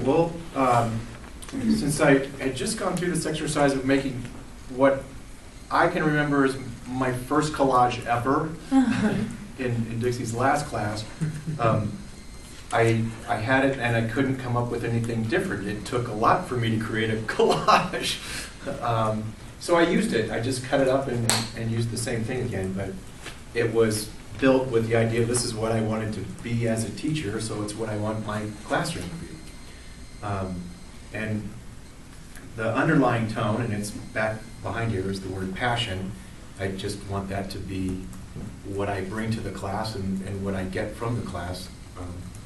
well, since I had just gone through this exercise of making what I can remember as my first collage ever in Dixie's last class, I had it and I couldn't come up with anything different. It took a lot for me to create a collage. So I used it. I just cut it up and used the same thing again, but it was built with the idea this is what I wanted to be as a teacher, so it's what I want my classroom to be. And the underlying tone, and it's back behind here, is the word passion. I just want that to be what I bring to the class and what I get from the class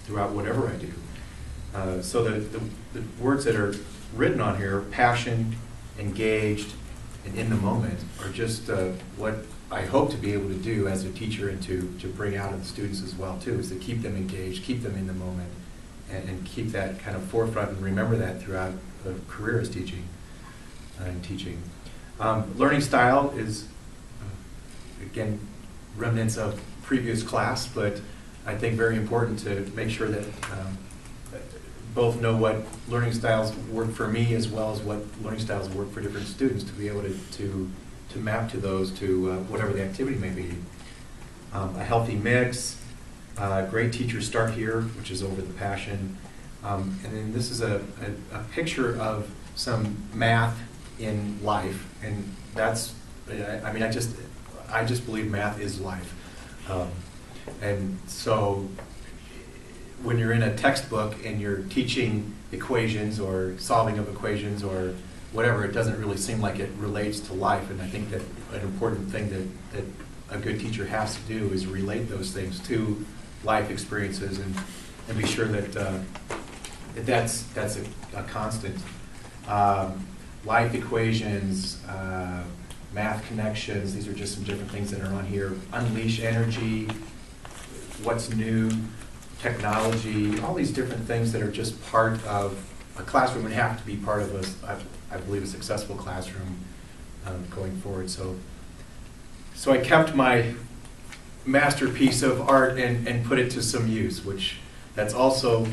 throughout whatever I do. So the words that are written on here, passion, engaged, and in the moment, are just what I hope to be able to do as a teacher and to bring out in the students as well too, is to keep them engaged, keep them in the moment, and keep that kind of forefront and remember that throughout the career as teaching and teaching. Learning style is, again, remnants of previous class, but I think very important to make sure that both know what learning styles work for me as well as what learning styles work for different students, to be able to map to those, to whatever the activity may be. A healthy mix, great teachers start here, which is over the passion. And then this is a picture of some math in life, and that's, I mean, I just believe math is life. And so when you're in a textbook and you're teaching equations or solving of equations or whatever, it doesn't really seem like it relates to life. And I think that an important thing that a good teacher has to do is relate those things to life experiences and be sure that that's a constant. Life equations, math connections, these are just some different things that are on here. Unleash energy, what's new, technology, all these different things that are just part of a classroom and have to be part of I believe, a successful classroom going forward. So I kept my masterpiece of art and put it to some use, which that's also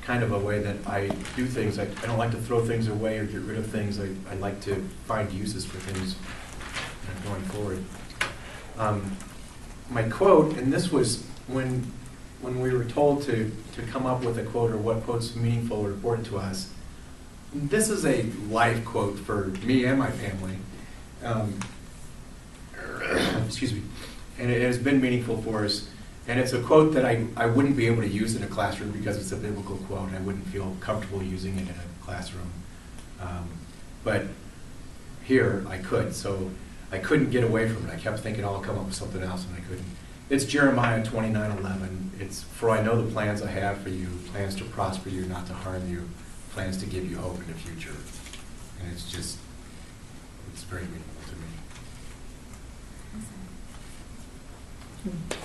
kind of a way that I do things. I don't like to throw things away or get rid of things. I like to find uses for things going forward. My quote, and this was when we were told to come up with a quote or what quote's meaningful or important to us. This is a life quote for me and my family. Excuse me. And it has been meaningful for us. And it's a quote that I wouldn't be able to use in a classroom because it's a biblical quote. I wouldn't feel comfortable using it in a classroom. But here I could. So I couldn't get away from it. I kept thinking, oh, I'll come up with something else, and I couldn't. It's Jeremiah 29:11. It's, for I know the plans I have for you, plans to prosper you, not to harm you, plans to give you hope in the future. And it's very meaningful to me. Awesome.